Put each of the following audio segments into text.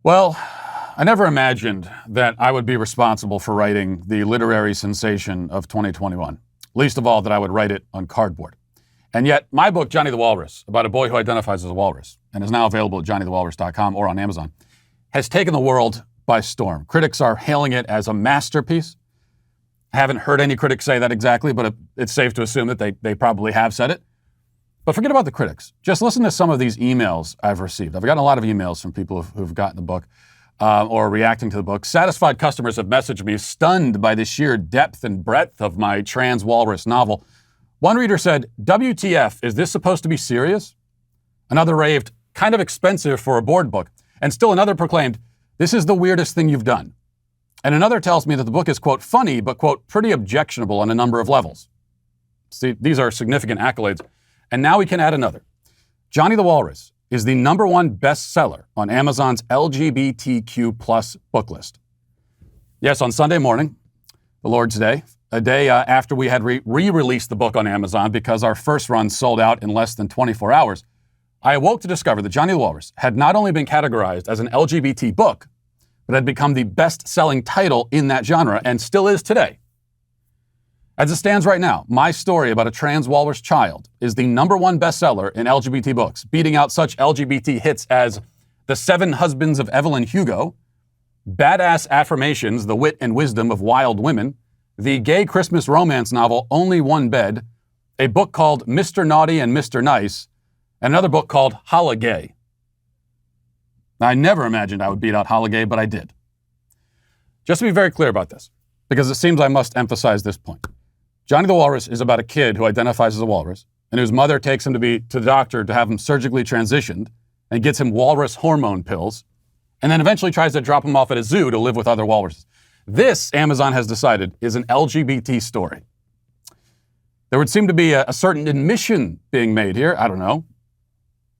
Well, I never imagined that I would be responsible for writing the literary sensation of 2021. Least of all that I would write it on cardboard. And yet, my book, Johnny the Walrus, about a boy who identifies as a walrus, and is now available at johnnythewalrus.com or on Amazon, has taken the world by storm. Critics are hailing it as a masterpiece. I haven't heard any critics say that exactly, but it's safe to assume that they probably have said it. But forget about the critics. Just listen to some of these emails I've received. I've gotten a lot of emails from people who've gotten the book or reacting to the book. Satisfied customers have messaged me stunned by the sheer depth and breadth of my trans walrus novel. One reader said, WTF, is this supposed to be serious? Another raved, kind of expensive for a board book. And still another proclaimed, this is the weirdest thing you've done. And another tells me that the book is, quote, funny, but, quote, pretty objectionable on a number of levels. See, these are significant accolades. And now we can add another. Johnny the Walrus is the #1 bestseller on Amazon's LGBTQ plus book list. Yes, on Sunday morning, the Lord's Day, a day after we had re-released the book on Amazon because our first run sold out in less than 24 hours, I awoke to discover that Johnny the Walrus had not only been categorized as an LGBT book, but had become the best-selling title in that genre and still is today. As it stands right now, my story about a trans walrus child is the #1 bestseller in LGBT books, beating out such LGBT hits as The 7 Husbands of Evelyn Hugo, Badass Affirmations, The Wit and Wisdom of Wild Women, the gay Christmas romance novel Only One Bed, a book called Mr. Naughty and Mr. Nice, and another book called Holla Gay. I never imagined I would beat out Holla Gay, but I did. Just to be very clear about this, because it seems I must emphasize this point. Johnny the Walrus is about a kid who identifies as a walrus and whose mother takes him to the doctor to have him surgically transitioned and gets him walrus hormone pills and then eventually tries to drop him off at a zoo to live with other walruses. This, Amazon has decided, is an LGBT story. There would seem to be a certain admission being made here. I don't know.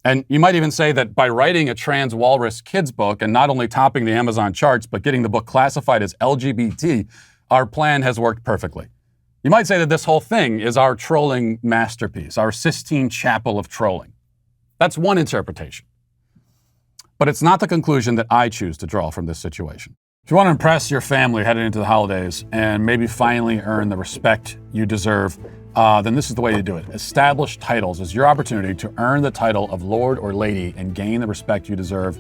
And you might even say that by writing a trans walrus kids book and not only topping the Amazon charts, but getting the book classified as LGBT, our plan has worked perfectly. You might say that this whole thing is our trolling masterpiece, our Sistine Chapel of trolling. That's one interpretation. But it's not the conclusion that I choose to draw from this situation. If you want to impress your family heading into the holidays and maybe finally earn the respect you deserve, then this is the way to do it. Established Titles is your opportunity to earn the title of Lord or Lady and gain the respect you deserve.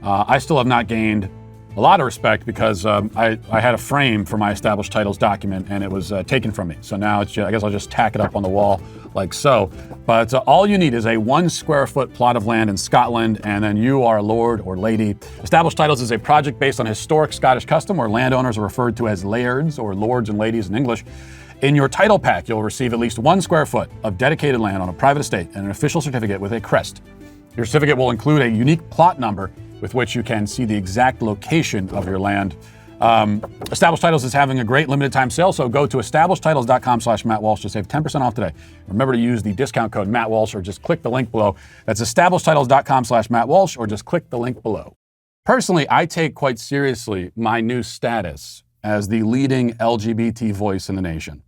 I still have not gained a lot of respect because I had a frame for my Established Titles document and it was taken from me. So now it's just, I guess I'll just tack it up on the wall like so. But all you need is a 1 square foot plot of land in Scotland and then you are a lord or lady. Established Titles is a project based on historic Scottish custom where landowners are referred to as lairds or lords and ladies in English. In your title pack, you'll receive at least 1 square foot of dedicated land on a private estate and an official certificate with a crest. Your certificate will include a unique plot number with which you can see the exact location of your land. Established Titles is having a great limited time sale, so go to establishedtitles.com/Matt Walsh to save 10% off today. Remember to use the discount code Matt Walsh or just click the link below. That's establishedtitles.com/Matt Walsh or just click the link below. Personally, I take quite seriously my new status as the leading LGBT voice in the nation.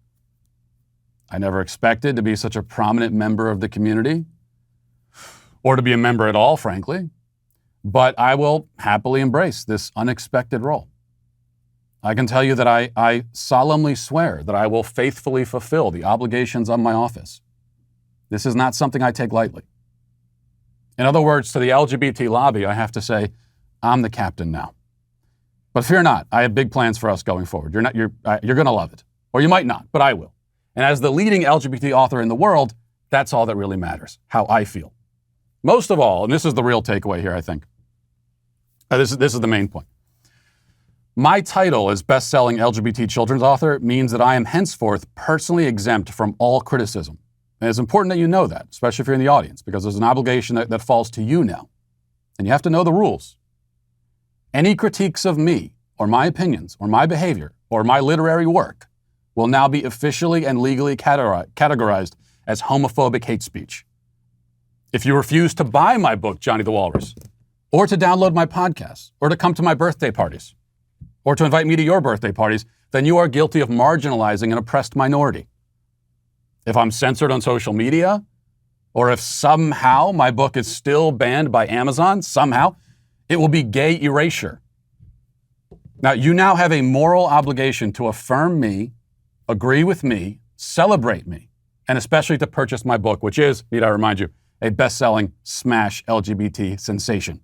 I never expected to be such a prominent member of the community, or to be a member at all, frankly. But I will happily embrace this unexpected role. I can tell you that I solemnly swear that I will faithfully fulfill the obligations of my office. This is not something I take lightly. In other words, to the LGBT lobby, I have to say, I'm the captain now. But fear not, I have big plans for us going forward. You're going to love it. Or you might not, but I will. And as the leading LGBT author in the world, that's all that really matters, how I feel. Most of all, and this is the real takeaway here, I think. This is the main point. My title as best-selling LGBT children's author means that I am henceforth personally exempt from all criticism. And it's important that you know that, especially if you're in the audience, because there's an obligation that falls to you now. And you have to know the rules. Any critiques of me, or my opinions, or my behavior, or my literary work will now be officially and legally categorized as homophobic hate speech. If you refuse to buy my book, Johnny the Walrus, or to download my podcasts, or to come to my birthday parties, or to invite me to your birthday parties, then you are guilty of marginalizing an oppressed minority. If I'm censored on social media, or if somehow my book is still banned by Amazon, somehow, It will be gay erasure. Now, you now have a moral obligation to affirm me, agree with me, celebrate me, and especially to purchase my book, which is, need I remind you, a best-selling smash LGBT sensation.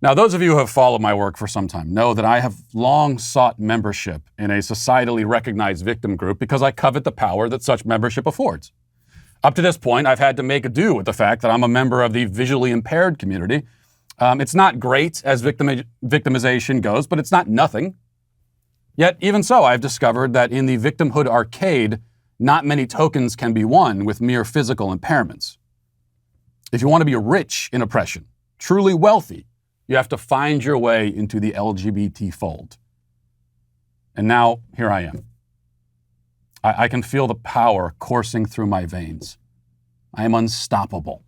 Now, those of you who have followed my work for some time know that I have long sought membership in a societally recognized victim group because I covet the power that such membership affords. Up to this point, I've had to make do with the fact that I'm a member of the visually impaired community. It's not great as victimization goes, but it's not nothing. Yet, even so, I've discovered that in the victimhood arcade, not many tokens can be won with mere physical impairments. If you want to be rich in oppression, truly wealthy, you have to find your way into the LGBT fold. And now, here I am. I can feel the power coursing through my veins. I am unstoppable.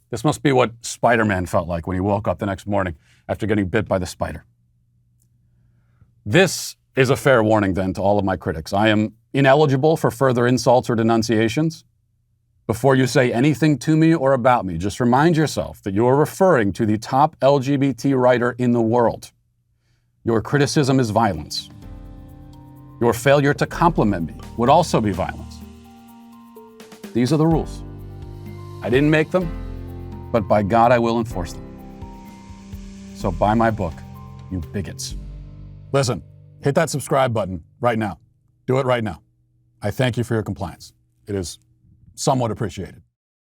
This must be what Spider-Man felt like when he woke up the next morning after getting bit by the spider. This is a fair warning, then, to all of my critics. I am ineligible for further insults or denunciations. Before you say anything to me or about me, just remind yourself that you are referring to the top LGBT writer in the world. Your criticism is violence. Your failure to compliment me would also be violence. These are the rules. I didn't make them, but by God, I will enforce them. So buy my book, you bigots. Listen, hit that subscribe button right now. Do it right now. I thank you for your compliance. It is somewhat appreciated.